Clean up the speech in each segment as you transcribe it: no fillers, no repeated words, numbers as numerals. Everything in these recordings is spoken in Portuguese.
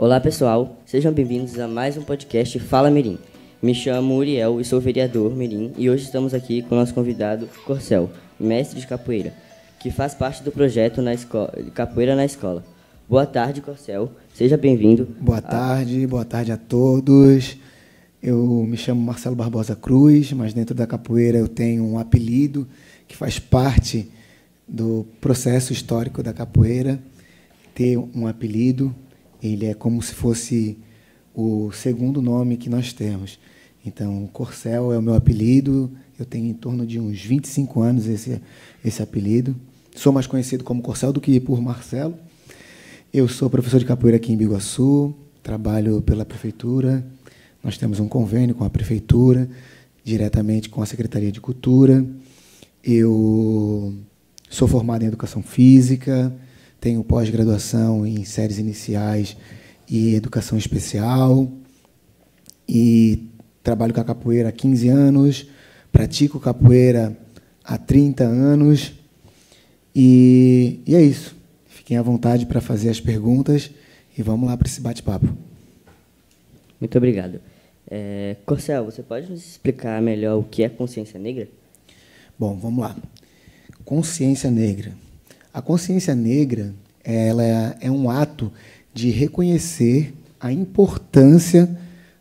Olá pessoal, sejam bem-vindos a mais um podcast Fala Mirim. Me chamo Uriel e sou vereador Mirim e hoje estamos aqui com o nosso convidado Corcel, mestre de capoeira, que faz parte do projeto Capoeira na Escola. Boa tarde, Corcel, seja bem-vindo. Boa tarde a todos. Eu me chamo Marcelo Barbosa Cruz, mas dentro da capoeira eu tenho um apelido que faz parte do processo histórico da capoeira. Ter um apelido, ele é como se fosse o segundo nome que nós temos. Então, Corcel é o meu apelido, eu tenho em torno de uns 25 anos esse apelido. Sou mais conhecido como Corcel do que por Marcelo. Eu sou professor de capoeira aqui em Biguaçu, trabalho pela prefeitura. Nós temos um convênio com a prefeitura, diretamente com a Secretaria de Cultura. Eu sou formado em Educação Física, tenho pós-graduação em séries iniciais e Educação Especial, e trabalho com a capoeira há 15 anos, pratico capoeira há 30 anos, e é isso. Fiquem à vontade para fazer as perguntas e vamos lá para esse bate-papo. Muito obrigado. Corcel, você pode nos explicar melhor o que é consciência negra? Bom, vamos lá. Consciência negra. A consciência negra, ela é um ato de reconhecer a importância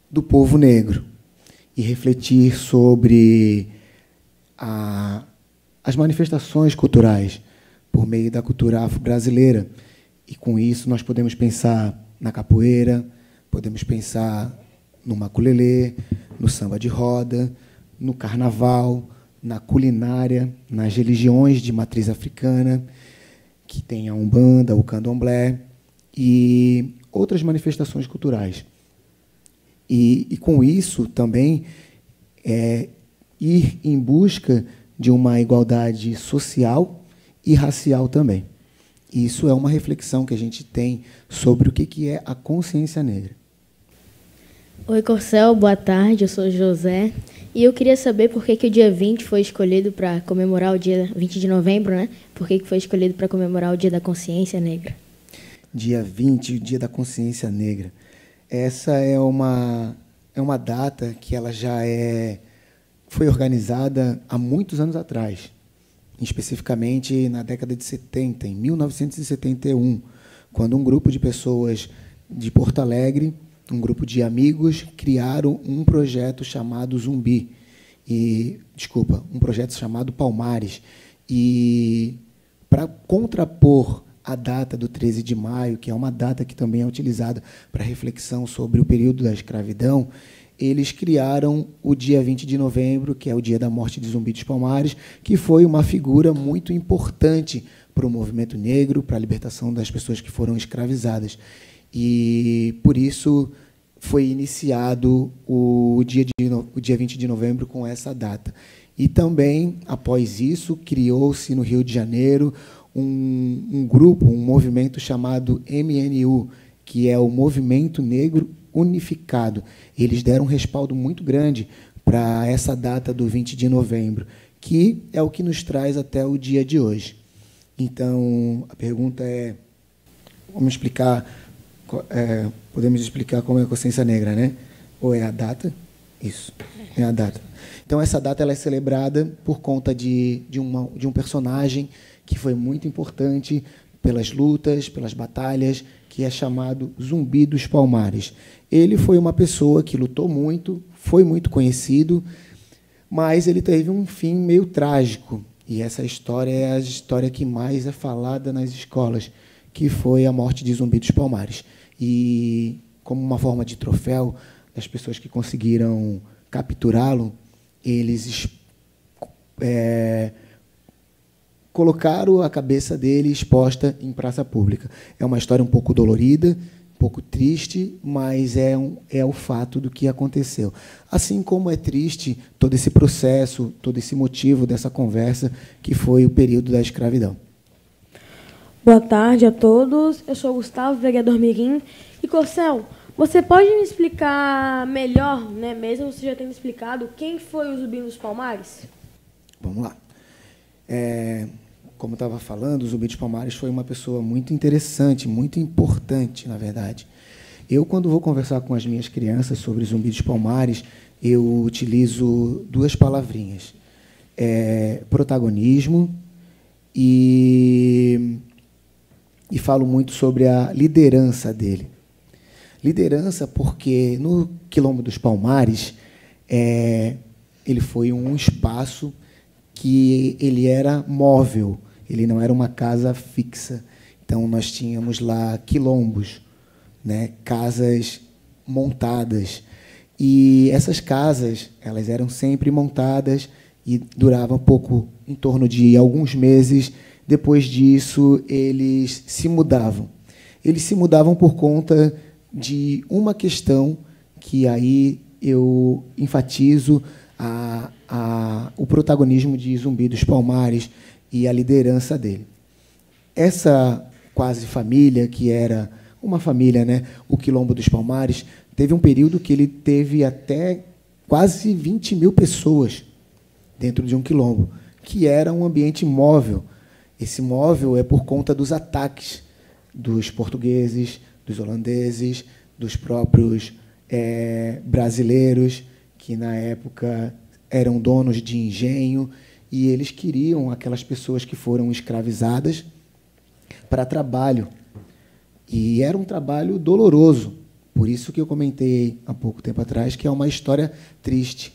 do povo negro e refletir sobre as manifestações culturais por meio da cultura afro-brasileira. E, com isso, nós podemos pensar na capoeira, podemos pensar no maculelê, no samba de roda, no carnaval, na culinária, nas religiões de matriz africana, que tem a Umbanda, o Candomblé, e outras manifestações culturais. E com isso, também, ir em busca de uma igualdade social e racial também. Isso é uma reflexão que a gente tem sobre o que é a consciência negra. Oi, Corcel, boa tarde, eu sou José. E eu queria saber por que o dia 20 foi escolhido para comemorar o dia 20 de novembro, né? Por que foi escolhido para comemorar o Dia da Consciência Negra? Dia 20, o Dia da Consciência Negra. Essa é uma data que ela foi organizada há muitos anos atrás, especificamente na década de 70, em 1971, quando um grupo de pessoas de Porto Alegre, um grupo de amigos, criaram um projeto chamado Zumbi, um projeto chamado Palmares, e para contrapor a data do 13 de maio, que é uma data que também é utilizada para reflexão sobre o período da escravidão, eles criaram o dia 20 de novembro, que é o dia da morte de Zumbi dos Palmares, que foi uma figura muito importante para o movimento negro, para a libertação das pessoas que foram escravizadas. E, por isso, foi iniciado o dia 20 de novembro com essa data. E também, após isso, criou-se no Rio de Janeiro um grupo, um movimento chamado MNU, que é o Movimento Negro Unificado. Eles deram um respaldo muito grande para essa data do 20 de novembro, que é o que nos traz até o dia de hoje. Então, a pergunta é, podemos explicar como é a consciência negra, né? Ou é a data? Isso, é a data. Então, essa data ela é celebrada por conta de um personagem que foi muito importante pelas lutas, pelas batalhas, que é chamado Zumbi dos Palmares. Ele foi uma pessoa que lutou muito, foi muito conhecido, mas ele teve um fim meio trágico. E essa história é a história que mais é falada nas escolas, que foi a morte de Zumbi dos Palmares. E, como uma forma de troféu, das pessoas que conseguiram capturá-lo, eles colocaram a cabeça dele exposta em praça pública. É uma história um pouco dolorida, um pouco triste, mas é o fato do que aconteceu. Assim como é triste todo esse processo, todo esse motivo dessa conversa, que foi o período da escravidão. Boa tarde a todos. Eu sou o Gustavo, vereador Mirim. E, Corcel, você pode me explicar melhor, né, mesmo você já tendo explicado, quem foi o Zumbi dos Palmares? Vamos lá. Como eu estava falando, o Zumbi dos Palmares foi uma pessoa muito interessante, muito importante, na verdade, Eu, quando vou conversar com as minhas crianças sobre Zumbi dos Palmares, eu utilizo duas palavrinhas. Protagonismo e falo muito sobre a liderança dele. Liderança porque, no Quilombo dos Palmares, ele foi um espaço que ele era móvel, ele não era uma casa fixa. Então, nós tínhamos lá quilombos, né, casas montadas. E essas casas, elas eram sempre montadas e duravam pouco, em torno de alguns meses. Depois disso, eles se mudavam. Eles se mudavam por conta de uma questão que aí eu enfatizo o protagonismo de Zumbi dos Palmares e a liderança dele. Essa quase família, que era uma família, né, o Quilombo dos Palmares, teve um período que ele teve até quase 20 mil pessoas dentro de um quilombo, que era um ambiente móvel. Esse móvel é por conta dos ataques dos portugueses, dos holandeses, dos próprios brasileiros, que, na época, eram donos de engenho, e eles queriam aquelas pessoas que foram escravizadas para trabalho. E era um trabalho doloroso. Por isso que eu comentei há pouco tempo atrás que é uma história triste,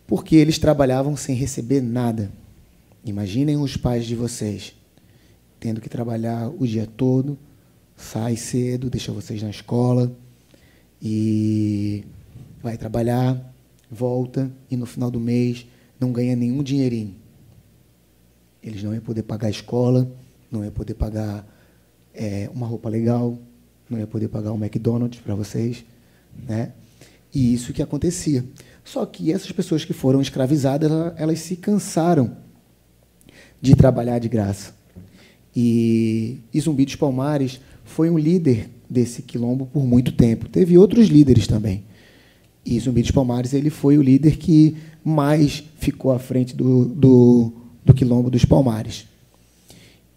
porque eles trabalhavam sem receber nada. Imaginem os pais de vocês tendo que trabalhar o dia todo, sai cedo, deixa vocês na escola e vai trabalhar, volta e no final do mês não ganha nenhum dinheirinho. Eles não iam poder pagar a escola, não iam poder pagar uma roupa legal, não iam poder pagar um McDonald's para vocês, né? E isso que acontecia. Só que essas pessoas que foram escravizadas, elas se cansaram de trabalhar de graça. E Zumbi dos Palmares foi um líder desse quilombo por muito tempo. Teve outros líderes também. E Zumbi dos Palmares ele foi o líder que mais ficou à frente do Quilombo dos Palmares.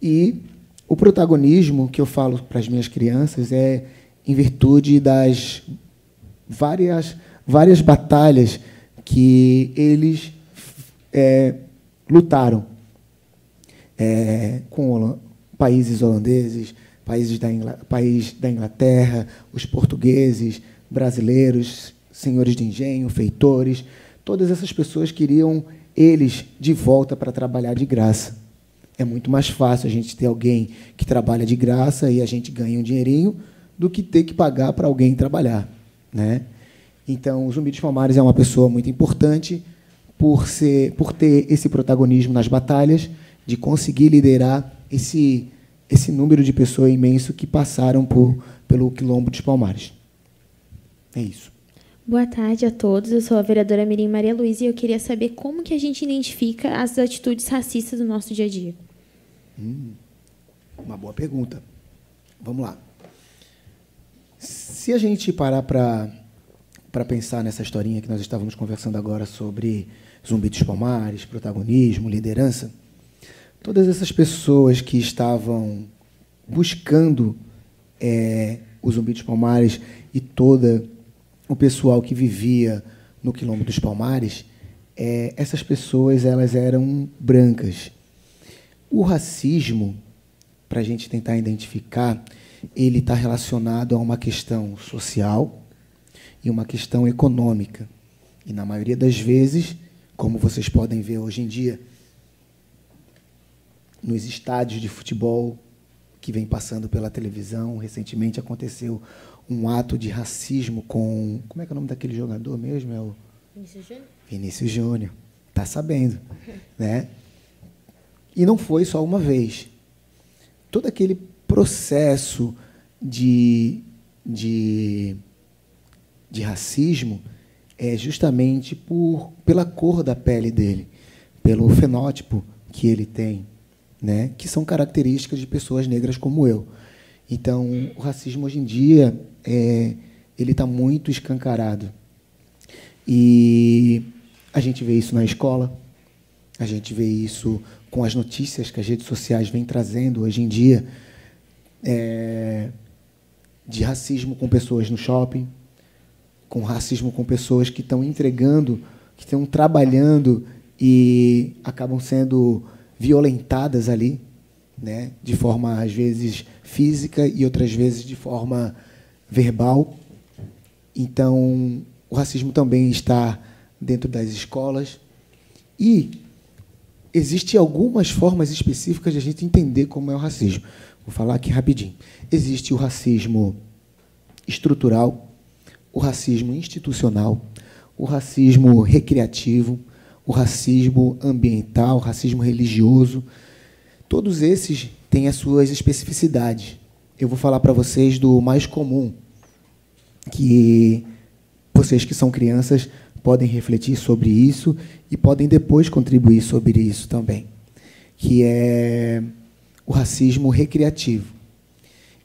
E o protagonismo que eu falo para as minhas crianças é em virtude das várias batalhas que eles lutaram com países holandeses, país da Inglaterra, os portugueses, brasileiros, senhores de engenho, feitores. Todas essas pessoas queriam eles de volta para trabalhar de graça. É muito mais fácil a gente ter alguém que trabalha de graça e a gente ganha um dinheirinho do que ter que pagar para alguém trabalhar, né? Então, o Zumbi dos Palmares é uma pessoa muito importante por ter esse protagonismo nas batalhas, de conseguir liderar esse número de pessoas imenso que passaram pelo Quilombo dos Palmares. É isso. Boa tarde a todos. Eu sou a vereadora Mirim Maria Luísa e eu queria saber como que a gente identifica as atitudes racistas do nosso dia a dia. Uma boa pergunta. Vamos lá. Se a gente parar para pensar nessa historinha que nós estávamos conversando agora sobre Zumbi dos Palmares, protagonismo, liderança, todas essas pessoas que estavam buscando o Zumbi dos Palmares e todo o pessoal que vivia no Quilombo dos Palmares, essas pessoas elas eram brancas. O racismo, para a gente tentar identificar, ele está relacionado a uma questão social e uma questão econômica. E, na maioria das vezes, como vocês podem ver hoje em dia, nos estádios de futebol que vem passando pela televisão, recentemente aconteceu um ato de racismo com... Como é que é o nome daquele jogador mesmo? É o Vinícius Júnior? Vinícius Júnior. Está sabendo, né? E não foi só uma vez. Todo aquele processo de racismo é justamente pela cor da pele dele, pelo fenótipo que ele tem, né? Que são características de pessoas negras como eu. Então, o racismo hoje em dia ele está muito escancarado. E a gente vê isso na escola, a gente vê isso com as notícias que as redes sociais vêm trazendo hoje em dia. de racismo com pessoas no shopping, com racismo com pessoas que estão entregando, que estão trabalhando e acabam sendo violentadas ali, né, de forma, às vezes, física e outras vezes de forma verbal. Então, o racismo também está dentro das escolas. E existem algumas formas específicas de a gente entender como é o racismo. Vou falar aqui rapidinho. Existe o racismo estrutural, o racismo institucional, o racismo recreativo, o racismo ambiental, o racismo religioso. Todos esses têm as suas especificidades. Eu vou falar para vocês do mais comum, que vocês que são crianças podem refletir sobre isso e podem depois contribuir sobre isso também, que é o racismo recreativo.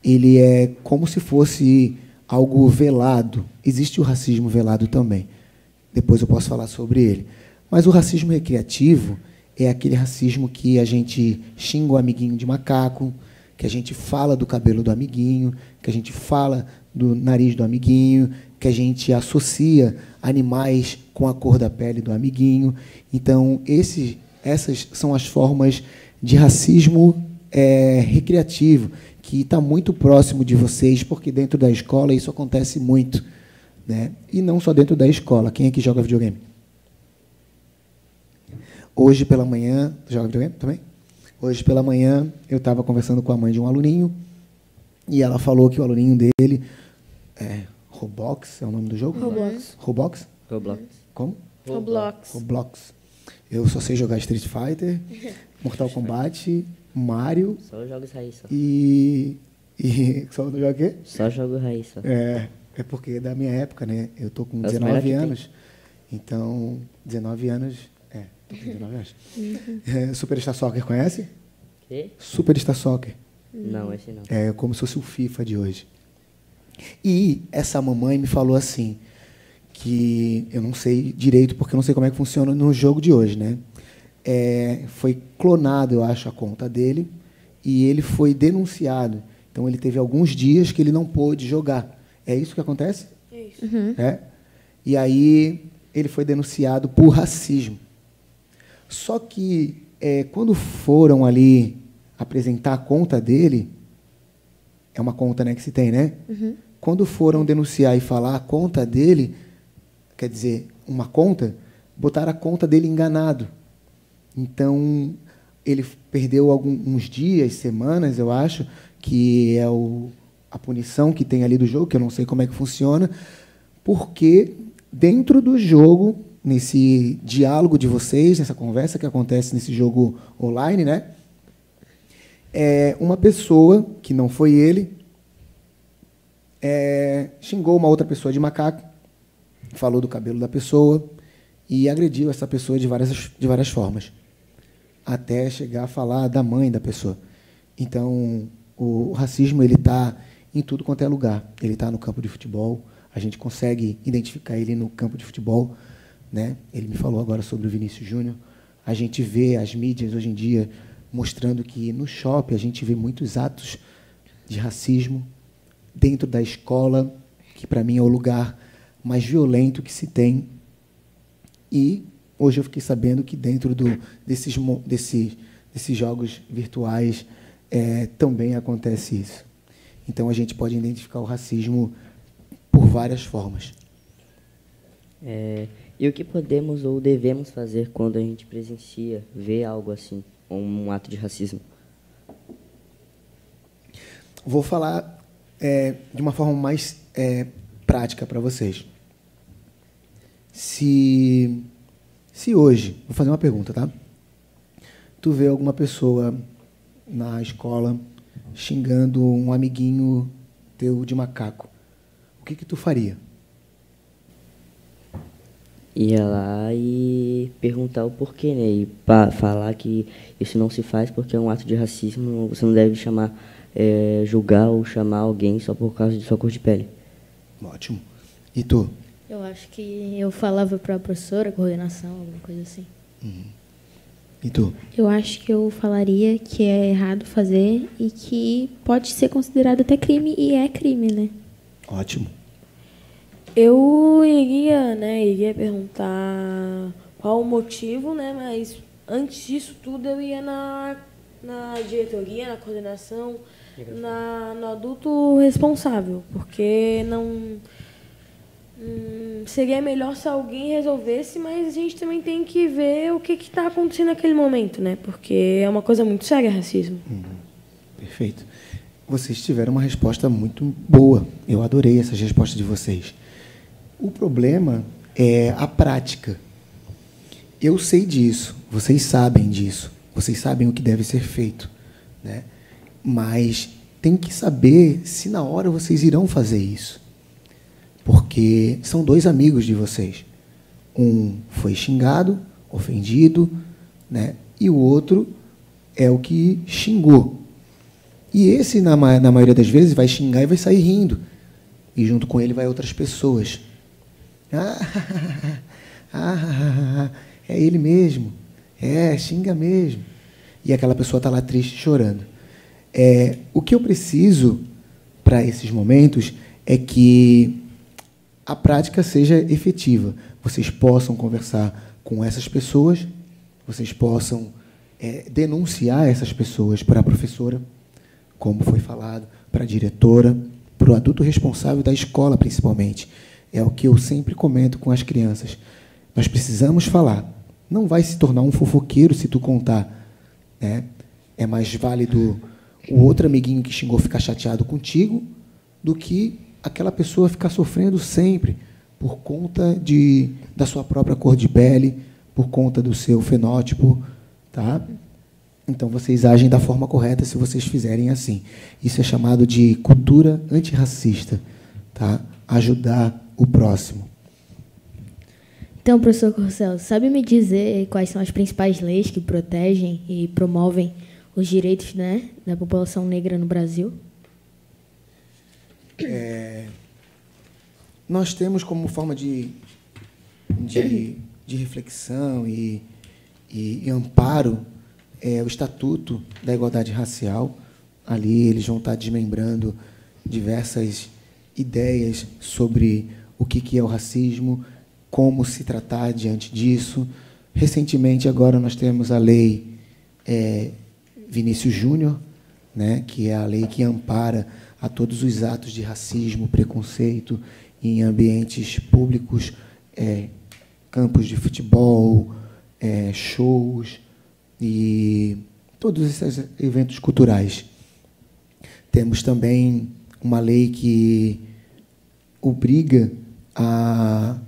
Ele é como se fosse algo velado. Existe o racismo velado também. Depois eu posso falar sobre ele. Mas o racismo recreativo é aquele racismo que a gente xinga o amiguinho de macaco, que a gente fala do cabelo do amiguinho, que a gente fala do nariz do amiguinho, que a gente associa animais com a cor da pele do amiguinho. Então, essas são as formas de racismo recreativo, que está muito próximo de vocês, porque dentro da escola isso acontece muito, né? E não só dentro da escola. Quem aqui joga videogame? Hoje pela manhã... Joga videogame também? Hoje pela manhã eu estava conversando com a mãe de um aluninho e ela falou que o aluninho dele... Roblox é o nome do jogo? Roblox. Roblox? Roblox. Como? Roblox. Roblox. Eu só sei jogar Street Fighter, Mortal Kombat, Mario Só jogos raiz, só. e só não joga o quê? Só jogo raiz, só. É porque é da minha época, né? Eu tô com É os melhores 19 que anos. Então, 19 anos... tô com 19 anos. Superstar Soccer, conhece? Quê? Superstar Soccer. Não, esse não. É como se fosse o FIFA de hoje. E essa mamãe me falou assim, que eu não sei direito, porque eu não sei como é que funciona no jogo de hoje, né? Foi clonado, eu acho, a conta dele, e ele foi denunciado. Então, ele teve alguns dias que ele não pôde jogar. É isso que acontece? É isso. E aí, ele foi denunciado por racismo. Só que, quando foram ali apresentar a conta dele, é uma conta, né, que se tem, né? Quando foram denunciar e falar a conta dele, quer dizer, uma conta, botaram a conta dele enganado. Então, ele perdeu uns dias, semanas, eu acho, que é a punição que tem ali do jogo, que eu não sei como é que funciona, porque dentro do jogo, nesse diálogo de vocês, nessa conversa que acontece nesse jogo online, né? Uma pessoa, que não foi ele, xingou uma outra pessoa de macaco, falou do cabelo da pessoa e agrediu essa pessoa de várias formas, até chegar a falar da mãe da pessoa. Então, o racismo ele está em tudo quanto é lugar. Ele está no campo de futebol, a gente consegue identificar ele no campo de futebol, né? Ele me falou agora sobre o Vinícius Júnior. A gente vê as mídias hoje em dia mostrando que no shopping a gente vê muitos atos de racismo dentro da escola, que para mim é o lugar mais violento que se tem. E hoje eu fiquei sabendo que dentro desses jogos virtuais também acontece isso. Então a gente pode identificar o racismo por várias formas. E o que podemos ou devemos fazer quando a gente presencia, vê algo assim, um ato de racismo? Vou falar de uma forma mais prática para vocês. Se hoje, vou fazer uma pergunta, tá? Tu vê alguma pessoa na escola xingando um amiguinho teu de macaco, o que tu faria? Ia lá e perguntar o porquê, né? E falar que isso não se faz porque é um ato de racismo, você não deve julgar ou chamar alguém só por causa de sua cor de pele. Ótimo. E tu? Eu acho que eu falava para a professora, coordenação, alguma coisa assim. E tu? Eu acho que eu falaria que é errado fazer e que pode ser considerado até crime e é crime, né? Ótimo. Eu iria perguntar qual o motivo, né? Mas antes disso tudo eu ia na diretoria, na coordenação, no adulto responsável, porque não seria melhor se alguém resolvesse, mas a gente também tem que ver o que está acontecendo naquele momento, né? Porque é uma coisa muito séria, racismo. Perfeito. Vocês tiveram uma resposta muito boa. Eu adorei essas respostas de vocês. O problema é a prática. Eu sei disso, vocês sabem disso, vocês sabem o que deve ser feito, né? Mas tem que saber se na hora vocês irão fazer isso. Porque são dois amigos de vocês. Um foi xingado, ofendido, né? E o outro é o que xingou. E esse, na maioria das vezes, vai xingar e vai sair rindo. E junto com ele vai outras pessoas. É ele mesmo. Xinga mesmo. E aquela pessoa está lá triste, chorando. O que eu preciso para esses momentos é que a prática seja efetiva. Vocês possam conversar com essas pessoas, vocês possam denunciar essas pessoas para a professora, como foi falado, para a diretora, para o adulto responsável da escola, principalmente. É o que eu sempre comento com as crianças. Nós precisamos falar. Não vai se tornar um fofoqueiro se tu contar, né? É mais válido o outro amiguinho que xingou ficar chateado contigo do que aquela pessoa ficar sofrendo sempre por conta da sua própria cor de pele, por conta do seu fenótipo, tá? Então, vocês agem da forma correta se vocês fizerem assim. Isso é chamado de cultura antirracista, tá? Ajudar o próximo. Então, professor Corcel, sabe me dizer quais são as principais leis que protegem e promovem os direitos, né, da população negra no Brasil? Nós temos como forma de reflexão e amparo o Estatuto da Igualdade Racial. Ali eles vão estar desmembrando diversas ideias sobre o que é o racismo, como se tratar diante disso. Recentemente, agora, nós temos a lei Vinícius Júnior, né, que é a lei que ampara a todos os atos de racismo, preconceito em ambientes públicos, campos de futebol, shows e todos esses eventos culturais. Temos também uma lei que obriga como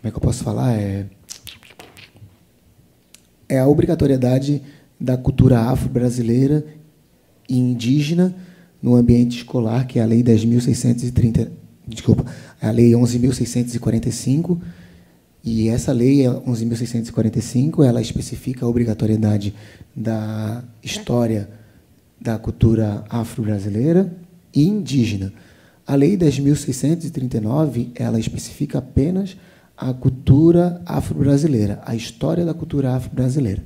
é que eu posso falar? É a obrigatoriedade da cultura afro-brasileira e indígena no ambiente escolar, que é a Lei 10.630, a Lei 11.645, e essa Lei 11.645, ela especifica a obrigatoriedade da história da cultura afro-brasileira e indígena. A Lei 10.639, ela especifica apenas a cultura afro-brasileira, a história da cultura afro-brasileira.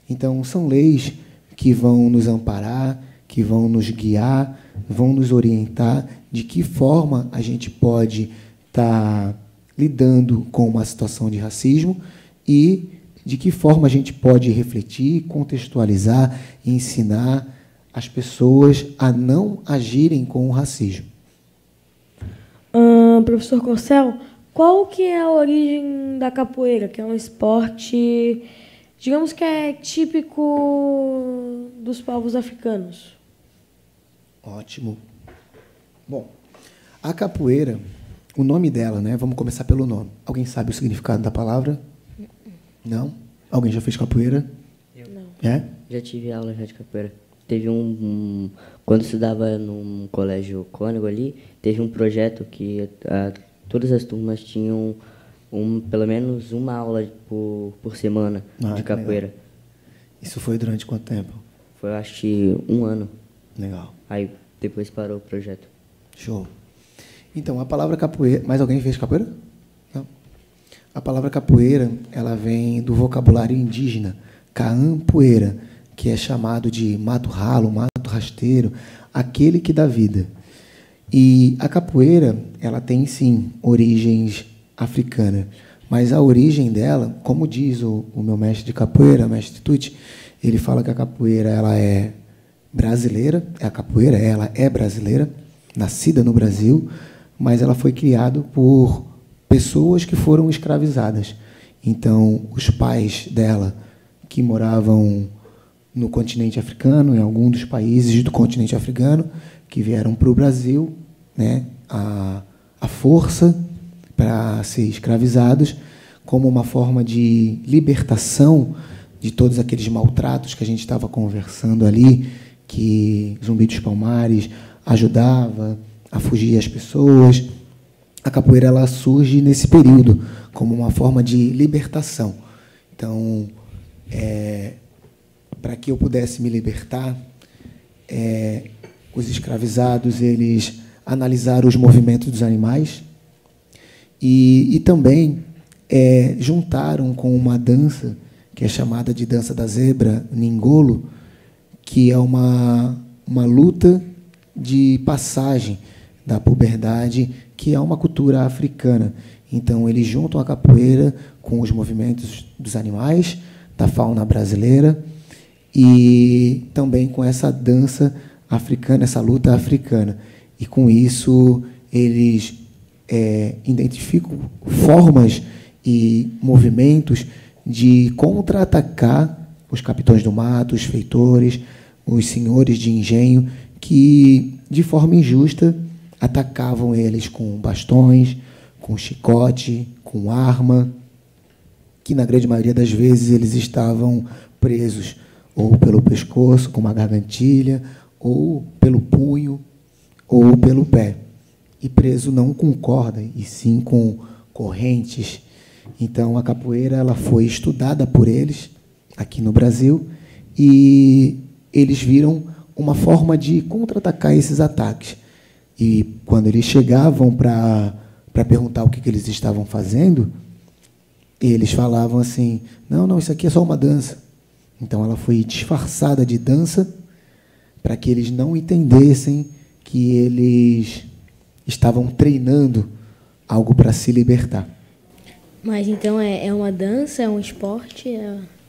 Então, são leis que vão nos amparar, que vão nos guiar, vão nos orientar de que forma a gente pode estar lidando com uma situação de racismo e de que forma a gente pode refletir, contextualizar e ensinar as pessoas a não agirem com o racismo. Professor Corcel, qual que é a origem da capoeira, que é um esporte, digamos que é típico dos povos africanos? Ótimo. Bom, a capoeira, o nome dela, né? Vamos começar pelo nome. Alguém sabe o significado da palavra? Não? Alguém já fez capoeira? Eu. Não. Já tive aula já de capoeira. Teve quando eu estudava num colégio Cônego ali, teve um projeto que todas as turmas tinham pelo menos uma aula por semana de capoeira. Legal. Isso foi durante quanto tempo? Foi, acho que 1 ano. Legal. Aí depois parou o projeto. Show. Então, a palavra capoeira... Mais alguém fez capoeira? Não. A palavra capoeira, ela vem do vocabulário indígena, caampoeira, que é chamado de mato ralo, mato rasteiro, aquele que dá vida. E a capoeira, ela tem, sim, origens africanas, mas a origem dela, como diz o meu mestre de capoeira, mestre Tuti, ele fala que a capoeira ela é brasileira, a capoeira ela é brasileira, nascida no Brasil, mas ela foi criada por pessoas que foram escravizadas. Então, os pais dela, que moravam no continente africano, em algum dos países do continente africano, que vieram para o Brasil, né, a força para ser escravizados, como uma forma de libertação de todos aqueles maltratos que a gente estava conversando ali, que Zumbi dos Palmares ajudava a fugir as pessoas. A capoeira ela surge nesse período como uma forma de libertação. Então, para que eu pudesse me libertar, os escravizados eles analisaram os movimentos dos animais e também juntaram com uma dança que é chamada de dança da zebra, Ningolo, que é uma luta de passagem da puberdade, que é uma cultura africana. Então, eles juntam a capoeira com os movimentos dos animais, da fauna brasileira, e também com essa dança africana, essa luta africana. E, com isso, eles identificam formas e movimentos de contra-atacar os capitães do mato, os feitores, os senhores de engenho, que, de forma injusta, atacavam eles com bastões, com chicote, com arma, que, na grande maioria das vezes, eles estavam presos ou pelo pescoço, com uma gargantilha, ou pelo punho, ou pelo pé. E preso não com corda, e sim com correntes. Então, a capoeira ela foi estudada por eles, aqui no Brasil, e eles viram uma forma de contra-atacar esses ataques. E, quando eles chegavam para perguntar o que eles estavam fazendo, eles falavam assim, não, isso aqui é só uma dança. Então, ela foi disfarçada de dança para que eles não entendessem que eles estavam treinando algo para se libertar. Mas, então, é uma dança, é um esporte,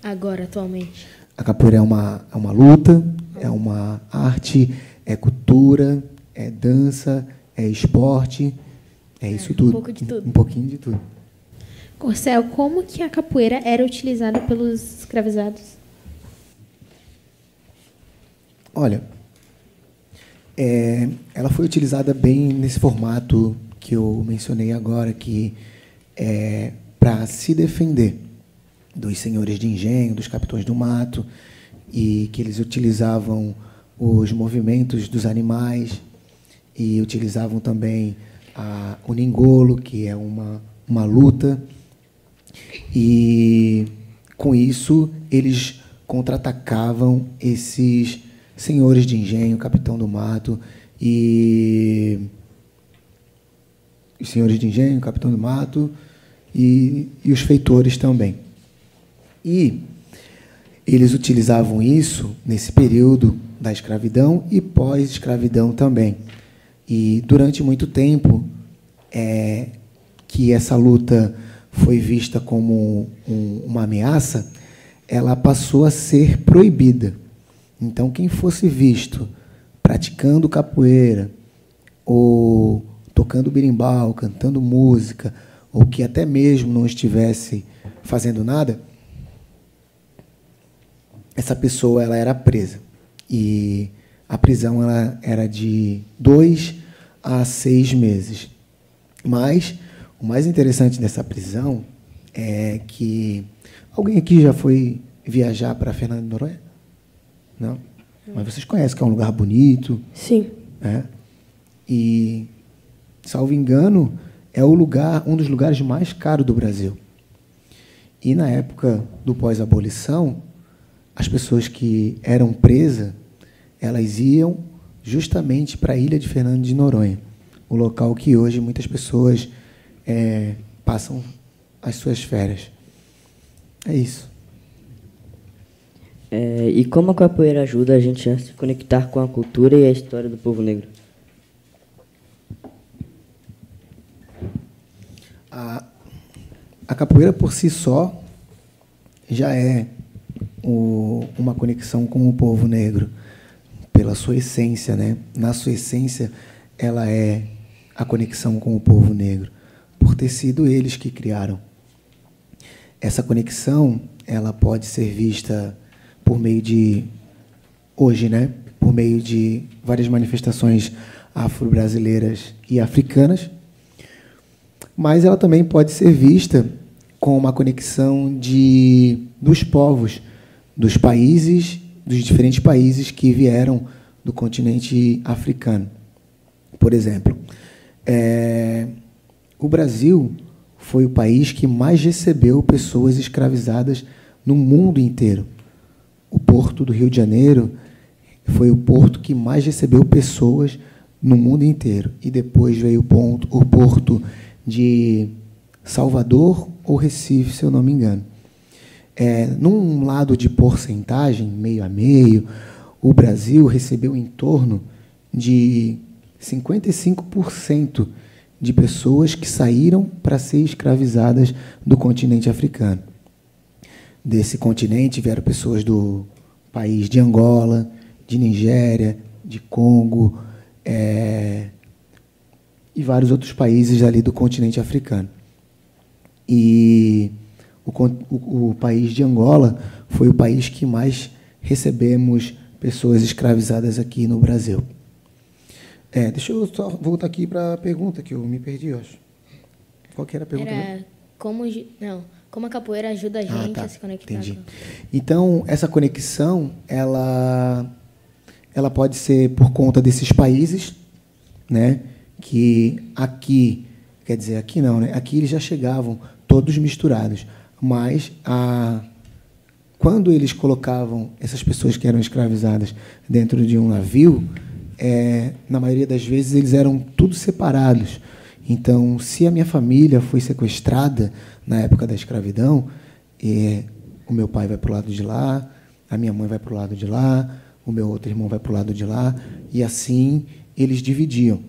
agora, atualmente? A capoeira é uma luta, é uma arte, é cultura, é dança, é esporte, é isso tudo. Um pouco de tudo. Um pouquinho de tudo. Corcel, como que a capoeira era utilizada pelos escravizados? Olha, ela foi utilizada bem nesse formato que eu mencionei agora, que é para se defender dos senhores de engenho, dos capitães do mato, e que eles utilizavam os movimentos dos animais e utilizavam também o ningolo, que é uma luta, e com isso eles contra-atacavam esses senhores de engenho, capitão do mato e os senhores de engenho, capitão do mato e os feitores também. E eles utilizavam isso nesse período da escravidão e pós-escravidão também. E, durante muito tempo, que essa luta foi vista como uma ameaça, ela passou a ser proibida. Então, quem fosse visto praticando capoeira, ou tocando berimbau, cantando música, ou que até mesmo não estivesse fazendo nada, essa pessoa ela era presa. E a prisão ela era de 2 a 6 meses. Mas o mais interessante dessa prisão é que... Alguém aqui já foi viajar para Fernando de Noronha? Não? Mas vocês conhecem que é um lugar bonito? Sim. E, salvo engano, é um dos lugares mais caros do Brasil. E, na época do pós-abolição, as pessoas que eram presas, elas iam justamente para a ilha de Fernando de Noronha, o local que hoje muitas pessoas passam as suas férias. É isso. E como a capoeira ajuda a gente a se conectar com a cultura e a história do povo negro? A capoeira, por si só, já é uma conexão com o povo negro, pela sua essência, né? Na sua essência, ela é a conexão com o povo negro, por ter sido eles que criaram. Essa conexão, ela pode ser vista por meio de, hoje, né? Por meio de várias manifestações afro-brasileiras e africanas, mas ela também pode ser vista com uma conexão dos povos, dos países, dos diferentes países que vieram do continente africano. Por exemplo, o Brasil foi o país que mais recebeu pessoas escravizadas no mundo inteiro. O Porto do Rio de Janeiro foi o porto que mais recebeu pessoas no mundo inteiro. E depois veio o porto de Salvador ou Recife, se eu não me engano. Num lado de porcentagem, meio a meio, o Brasil recebeu em torno de 55% de pessoas que saíram para ser escravizadas do continente africano. Desse continente vieram pessoas do país de Angola, de Nigéria, de Congo, e vários outros países ali do continente africano. E o país de Angola foi o país que mais recebemos pessoas escravizadas aqui no Brasil. Deixa eu só voltar aqui para a pergunta, que eu me perdi, eu acho. Qual que era a pergunta? Era como a capoeira ajuda a gente a se conectar. Entendi. Então, essa conexão, ela pode ser por conta desses países, né? Que aqui, quer dizer, aqui não, né? Aqui eles já chegavam todos misturados, mas quando eles colocavam essas pessoas que eram escravizadas dentro de um navio, na maioria das vezes eles eram tudo separados. Então, se a minha família foi sequestrada na época da escravidão, o meu pai vai para o lado de lá, a minha mãe vai para o lado de lá, o meu outro irmão vai para o lado de lá, e assim eles dividiam.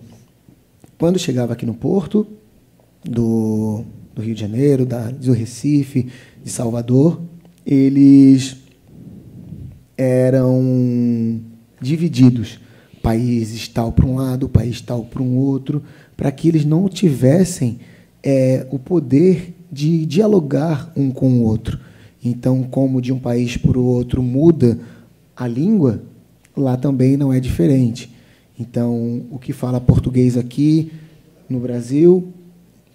Quando chegava aqui no porto do Rio de Janeiro, do Recife, de Salvador, eles eram divididos. Países tal para um lado, país tal para um outro, para que eles não tivessem o poder de dialogar um com o outro. Então, como de um país para o outro muda a língua, lá também não é diferente. Então, o que fala português aqui no Brasil,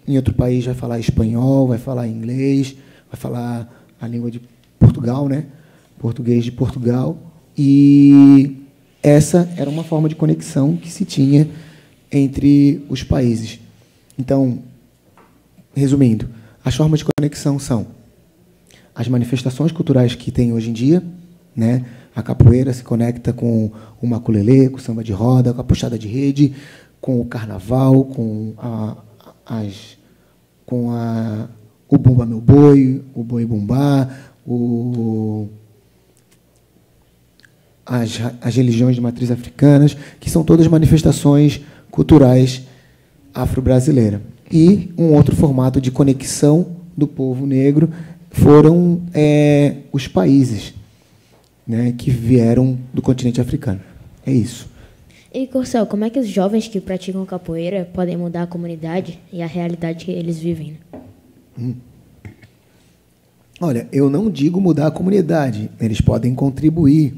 em outro país vai falar espanhol, vai falar inglês, vai falar a língua de Portugal, né? Português de Portugal. E essa era uma forma de conexão que se tinha entre os países. Então, resumindo, as formas de conexão são as manifestações culturais que tem hoje em dia, né? A capoeira se conecta com o maculelê, com o samba de roda, com a puxada de rede, com o carnaval, com o bumba meu boi, o boi bumbá, as religiões de matriz africanas, que são todas manifestações culturais afro-brasileiras. E um outro formato de conexão do povo negro foram os países, né, que vieram do continente africano. É isso. E, Corcel, como é que os jovens que praticam capoeira podem mudar a comunidade e a realidade que eles vivem? Olha, eu não digo mudar a comunidade. Eles podem contribuir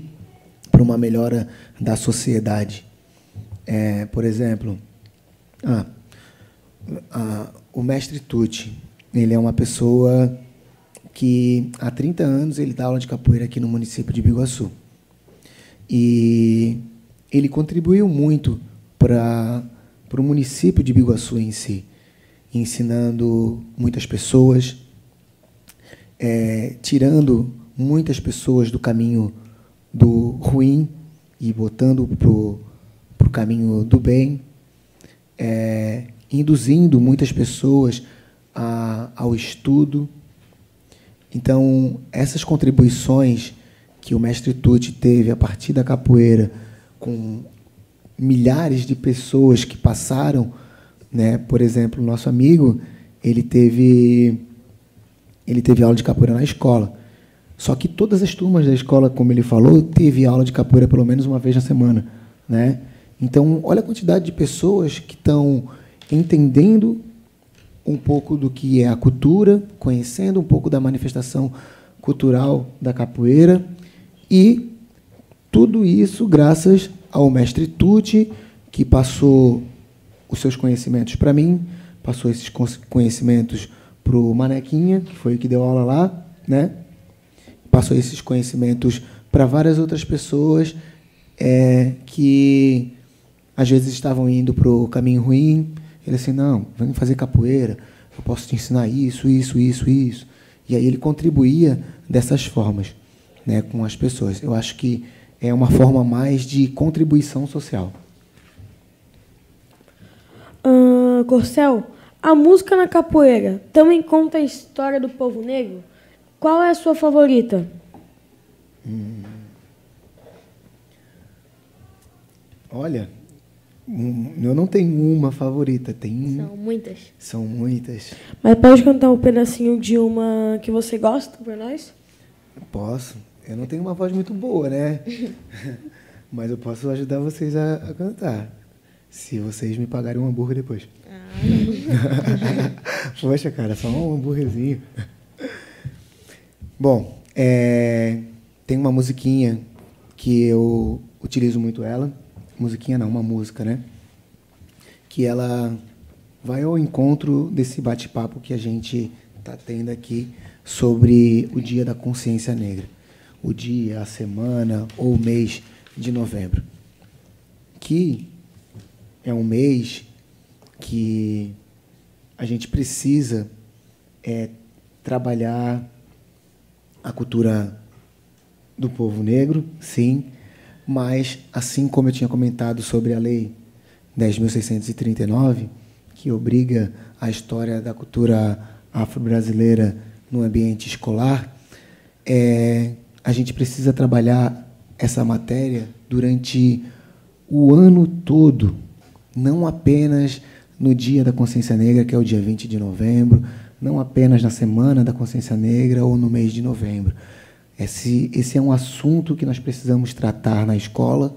para uma melhora da sociedade. Por exemplo, o mestre Tucci, ele é uma pessoa que há 30 anos ele dá aula de capoeira aqui no município de Biguaçu. E ele contribuiu muito para o município de Biguaçu em si, ensinando muitas pessoas, tirando muitas pessoas do caminho do ruim e botando para o caminho do bem, induzindo muitas pessoas a ao estudo. Então, essas contribuições que o mestre Tucci teve a partir da capoeira, com milhares de pessoas que passaram, né? Por exemplo, o nosso amigo, ele teve aula de capoeira na escola. Só que todas as turmas da escola, como ele falou, teve aula de capoeira pelo menos uma vez na semana, né? Então, olha a quantidade de pessoas que estão entendendo um pouco do que é a cultura, conhecendo um pouco da manifestação cultural da capoeira, e tudo isso graças ao mestre Tucci, que passou os seus conhecimentos para mim, passou esses conhecimentos para o Manequinha, que foi o que deu aula lá, né? Passou esses conhecimentos para várias outras pessoas que às vezes estavam indo para o caminho ruim. Ele assim, não, vem fazer capoeira, eu posso te ensinar isso, isso, isso, isso. E aí ele contribuía dessas formas, né, com as pessoas. Eu acho que é uma forma mais de contribuição social. Corcel, a música na capoeira também conta a história do povo negro? Qual é a sua favorita? Olha, eu não tenho uma favorita. São muitas. São muitas. Mas pode cantar um pedacinho de uma que você gosta para nós? Posso. Eu não tenho uma voz muito boa, né? Mas eu posso ajudar vocês a cantar. Se vocês me pagarem um hambúrguer depois. Poxa, cara, só um hambúrguerzinho. Bom, tem uma musiquinha que eu utilizo muito ela. Musiquinha não, uma música, né? Que ela vai ao encontro desse bate-papo que a gente está tendo aqui sobre o Dia da Consciência Negra. O dia, a semana ou o mês de novembro. Que é um mês que a gente precisa trabalhar a cultura do povo negro, sim, mas, assim como eu tinha comentado sobre a Lei 10.639, que obriga a história da cultura afro-brasileira no ambiente escolar, a gente precisa trabalhar essa matéria durante o ano todo, não apenas no Dia da Consciência Negra, que é o dia 20 de novembro, não apenas na Semana da Consciência Negra ou no mês de novembro. Esse é um assunto que nós precisamos tratar na escola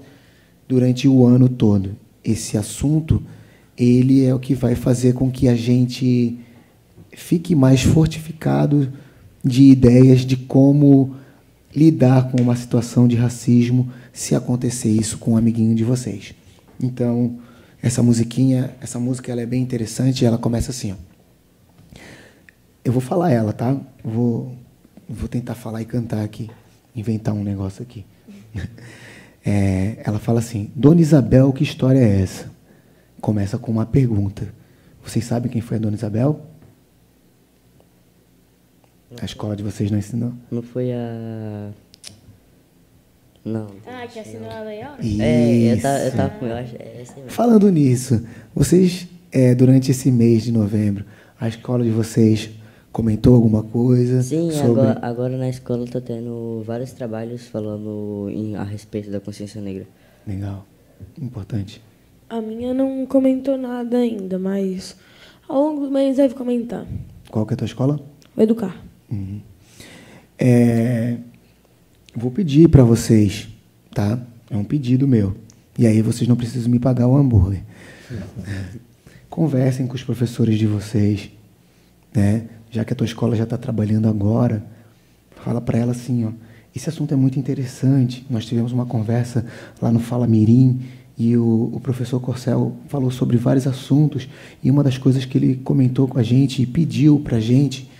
durante o ano todo. Esse assunto, ele é o que vai fazer com que a gente fique mais fortificado de ideias de como lidar com uma situação de racismo se acontecer isso com um amiguinho de vocês. Então, essa música ela é bem interessante, ela começa assim, ó. Eu vou falar ela, tá? Vou tentar falar e cantar aqui, inventar um negócio aqui. Ela fala assim, Dona Isabel, que história é essa? Começa com uma pergunta. Vocês sabem quem foi a Dona Isabel? A escola de vocês não ensinou? Não foi a... Não. Ah, que assinou a lei, ó? Isso. Eu tava com... Eu acho, essa mesmo. Falando nisso, vocês, durante esse mês de novembro, a escola de vocês comentou alguma coisa? Sim, sobre... agora na escola está tendo vários trabalhos falando a respeito da consciência negra. Legal. Importante. A minha não comentou nada ainda, mas ao longo do mês deve comentar. Qual que é a tua escola? Vou educar. Uhum. Vou pedir para vocês, tá? É um pedido meu. E aí vocês não precisam me pagar o hambúrguer. Conversem com os professores de vocês, né? Já que a tua escola já está trabalhando agora, fala para ela assim, ó, esse assunto é muito interessante. Nós tivemos uma conversa lá no Fala Mirim e o professor Corcel falou sobre vários assuntos e uma das coisas que ele comentou com a gente e pediu para a gente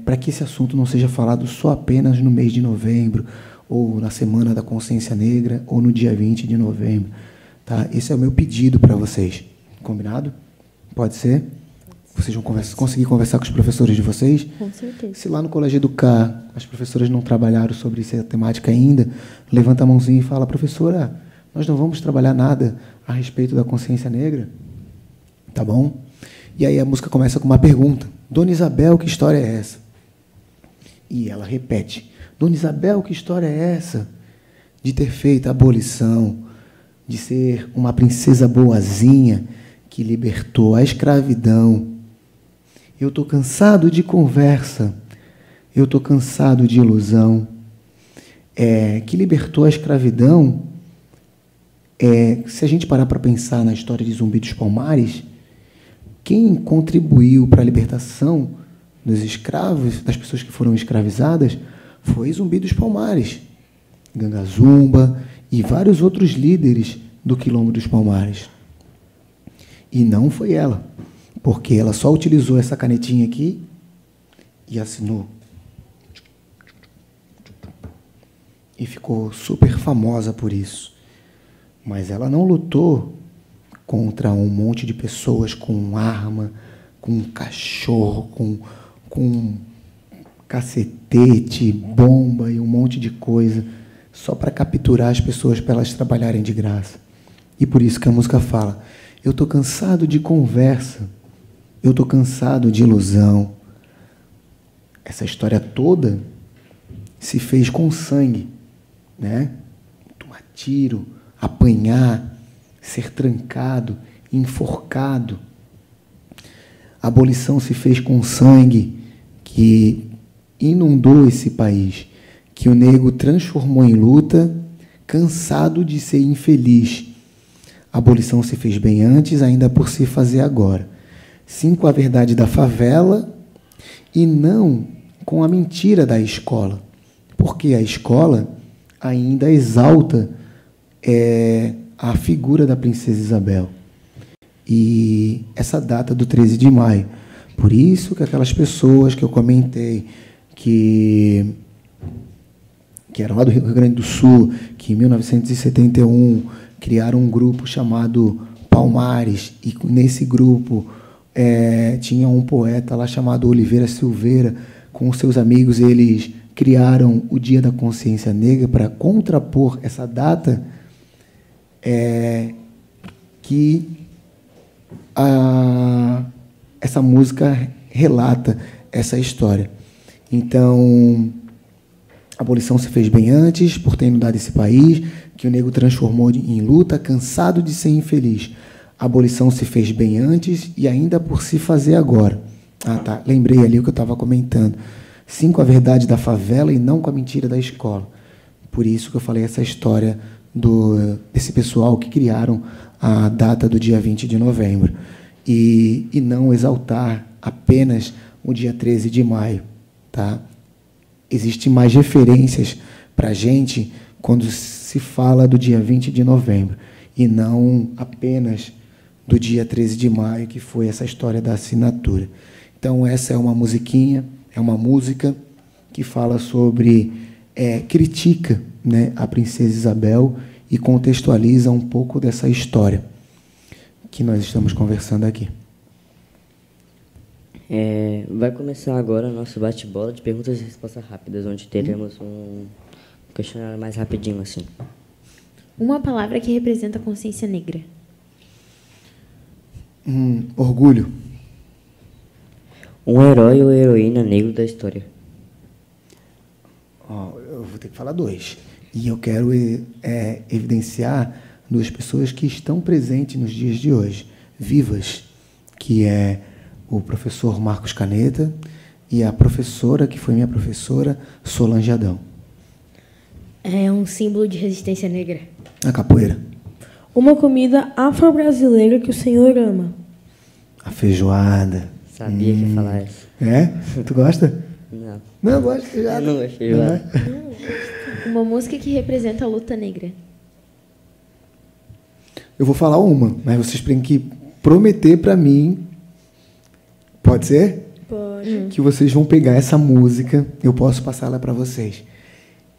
para que esse assunto não seja falado só apenas no mês de novembro ou na Semana da Consciência Negra ou no dia 20 de novembro. Tá? Esse é o meu pedido para vocês. Combinado? Pode ser? Vocês vão conseguir conversar com os professores de vocês? Com certeza. Se lá no Colégio Educar as professoras não trabalharam sobre essa temática ainda, levanta a mãozinha e fala, professora, nós não vamos trabalhar nada a respeito da consciência negra? Tá bom? E aí a música começa com uma pergunta. Dona Isabel, que história é essa? E ela repete: Dona Isabel, que história é essa? De ter feito a abolição, de ser uma princesa boazinha que libertou a escravidão. Eu estou cansado de conversa, eu estou cansado de ilusão. Que libertou a escravidão, se a gente parar para pensar na história de Zumbi dos Palmares, quem contribuiu para a libertação dos escravos, das pessoas que foram escravizadas, foi Zumbi dos Palmares, Gangazumba e vários outros líderes do Quilombo dos Palmares. E não foi ela, porque ela só utilizou essa canetinha aqui e assinou. E ficou super famosa por isso. Mas ela não lutou contra um monte de pessoas com arma, com cachorro, com cacetete, bomba e um monte de coisa, só para capturar as pessoas para elas trabalharem de graça. E por isso que a música fala: eu estou cansado de conversa, eu estou cansado de ilusão. Essa história toda se fez com sangue, né? Tomar tiro, apanhar, ser trancado, enforcado. A abolição se fez com sangue que inundou esse país, que o negro transformou em luta, cansado de ser infeliz. A abolição se fez bem antes, ainda por se fazer agora. Sim, com a verdade da favela e não com a mentira da escola, porque a escola ainda exalta a figura da princesa Isabel. E essa data do 13 de maio, por isso que aquelas pessoas que eu comentei, que eram lá do Rio Grande do Sul, que em 1971 criaram um grupo chamado Palmares, e nesse grupo tinha um poeta lá chamado Oliveira Silveira, com seus amigos, eles criaram o Dia da Consciência Negra para contrapor essa data que essa música relata essa história. Então, a abolição se fez bem antes, por ter inundado esse país, que o negro transformou em luta, cansado de ser infeliz. A abolição se fez bem antes e ainda por se fazer agora. Ah, tá. Lembrei ali o que eu estava comentando. Sim, com a verdade da favela e não com a mentira da escola. Por isso que eu falei essa história desse pessoal que criaram a data do dia 20 de novembro. E não exaltar apenas o dia 13 de maio. Tá? Existem mais referências para a gente quando se fala do dia 20 de novembro, e não apenas do dia 13 de maio, que foi essa história da assinatura. Então, essa é uma musiquinha, é uma música que fala sobre, critica, né, a princesa Isabel e contextualiza um pouco dessa história que nós estamos conversando aqui. Vai começar agora o nosso bate-bola de perguntas e respostas rápidas, onde teremos um questionário mais rapidinho, assim. Uma palavra que representa a consciência negra. Orgulho. Um herói ou heroína negro da história. Eu vou ter que falar dois. E eu quero evidenciar duas pessoas que estão presentes nos dias de hoje, vivas, que é o professor Marcos Caneta e a professora, que foi minha professora, Solange Adão. É um símbolo de resistência negra. A capoeira. Uma comida afro-brasileira que o senhor ama. A feijoada. Sabia que ia falar essa. Tu gosta? Não. Não, eu gosto de feijoada. Eu não gosto de feijoada. Uma música que representa a luta negra. Eu vou falar uma, mas vocês têm que prometer para mim. Pode ser? Pode. Que vocês vão pegar essa música, eu posso passar ela para vocês.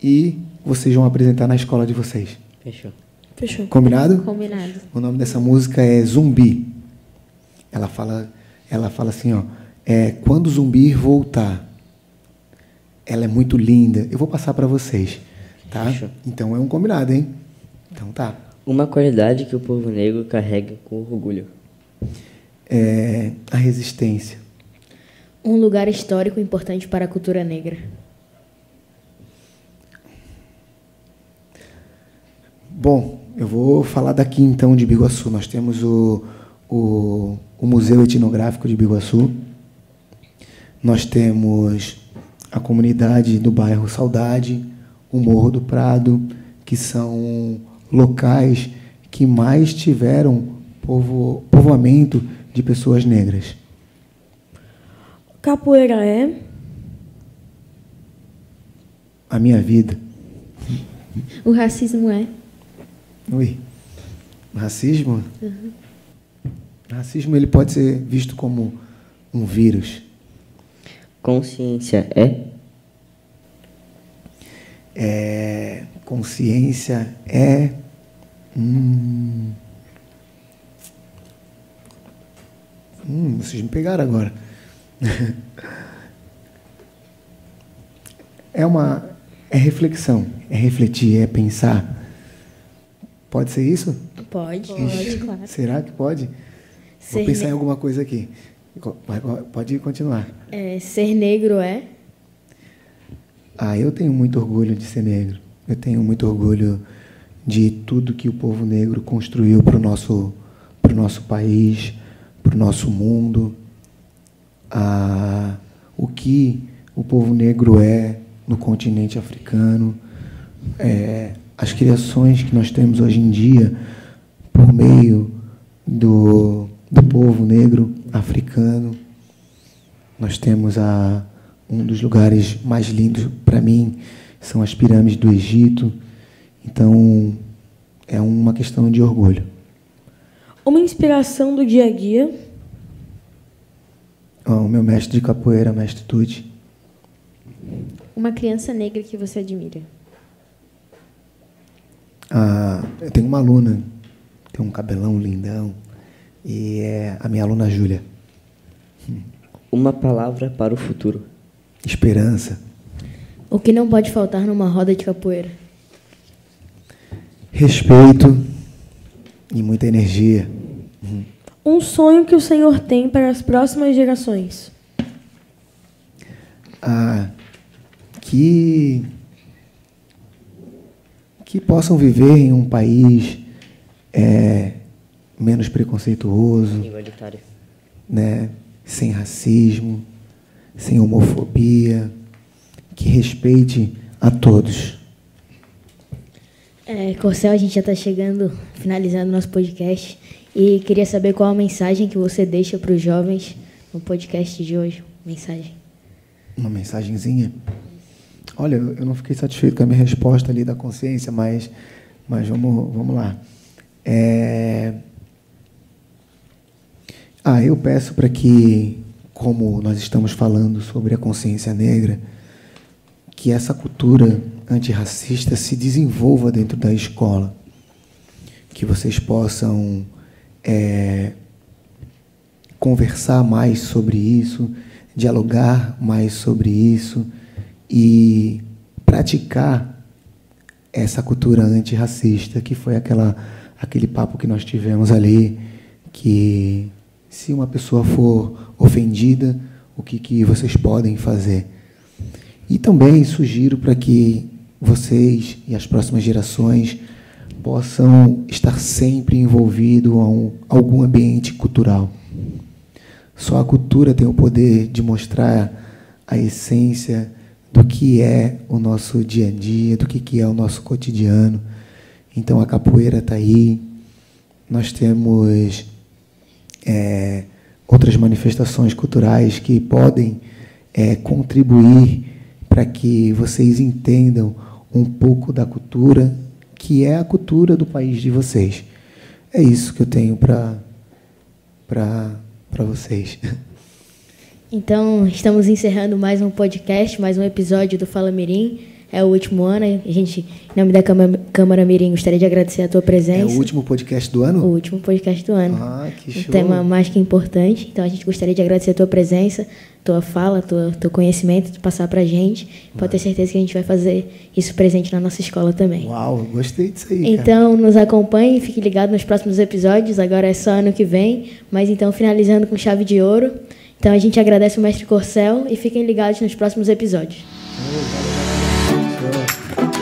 E vocês vão apresentar na escola de vocês. Fechou. Fechou. Combinado? Combinado. O nome dessa música é Zumbi. Ela fala assim, ó, quando o zumbi voltar. Ela é muito linda. Eu vou passar para vocês, tá? Fechou. Então é um combinado, hein? Então tá. Uma qualidade que o povo negro carrega com orgulho. A resistência. Um lugar histórico importante para a cultura negra. Bom, eu vou falar daqui então de Biguaçu. Nós temos o Museu Etnográfico de Biguaçu. Nós temos a comunidade do bairro Saudade, o Morro do Prado, que são locais que mais tiveram povoamento de pessoas negras. Capoeira é? A minha vida. O racismo é? Ui. Racismo? Racismo ele pode ser visto como um vírus. Consciência é? Consciência é... vocês me pegaram agora. É reflexão, é refletir, é pensar. Pode ser isso? Pode. Claro. Será que pode? Ser Vou pensar em ne- alguma coisa aqui. Pode continuar. Ser negro é? Eu tenho muito orgulho de ser negro. Eu tenho muito orgulho de tudo que o povo negro construiu para o nosso país, para o nosso mundo. O que o povo negro é no continente africano. As criações que nós temos hoje em dia por meio do povo negro africano. Nós temos um dos lugares mais lindos para mim são as pirâmides do Egito. Então é uma questão de orgulho. Uma inspiração do dia a dia? O meu mestre de capoeira, mestre Tuti. Uma criança negra que você admira? Eu tenho uma aluna, tem um cabelão lindão, e é a minha aluna Júlia. Uma palavra para o futuro. Esperança, O que não pode faltar numa roda de capoeira? respeito e muita energia. Um sonho que o Senhor tem para as próximas gerações? Que possam viver em um país menos preconceituoso, Igualitário. né? Sem racismo, sem homofobia, que respeite a todos. Corcel, a gente já está finalizando nosso podcast. E queria saber qual a mensagem que você deixa para os jovens no podcast de hoje. Mensagem. Uma mensagenzinha. Olha, eu não fiquei satisfeito com a minha resposta ali da consciência, mas vamos lá. Eu peço para que, como nós estamos falando sobre a consciência negra, que essa cultura antirracista se desenvolva dentro da escola, que vocês possam conversar mais sobre isso, dialogar mais sobre isso e praticar essa cultura antirracista, que foi aquele papo que nós tivemos ali, que se uma pessoa for ofendida, o que vocês podem fazer. E também sugiro para que vocês e as próximas gerações possam estar sempre envolvidos em algum ambiente cultural. Só a cultura tem o poder de mostrar a essência do que é o nosso dia a dia, do que é o nosso cotidiano. Então, a capoeira está aí. Nós temos outras manifestações culturais que podem contribuir para que vocês entendam um pouco da cultura, que é a cultura do país de vocês. É isso que eu tenho para vocês. Então, estamos encerrando mais um podcast, mais um episódio do Fala Mirim. É o último ano. A gente, em nome da Câmara Mirim, gostaria de agradecer a tua presença. É o último podcast do ano? O último podcast do ano. Que show. Um tema mais que importante. Então, a gente gostaria de agradecer a tua presença, tua fala, teu conhecimento, de passar para a gente. Pode ter certeza que a gente vai fazer isso presente na nossa escola também. Uau, gostei disso aí, Então, nos acompanhe, fique ligado nos próximos episódios. Agora é só ano que vem. Mas, então, finalizando com chave de ouro. Então a gente agradece o mestre Corcel e fiquem ligados nos próximos episódios. Show.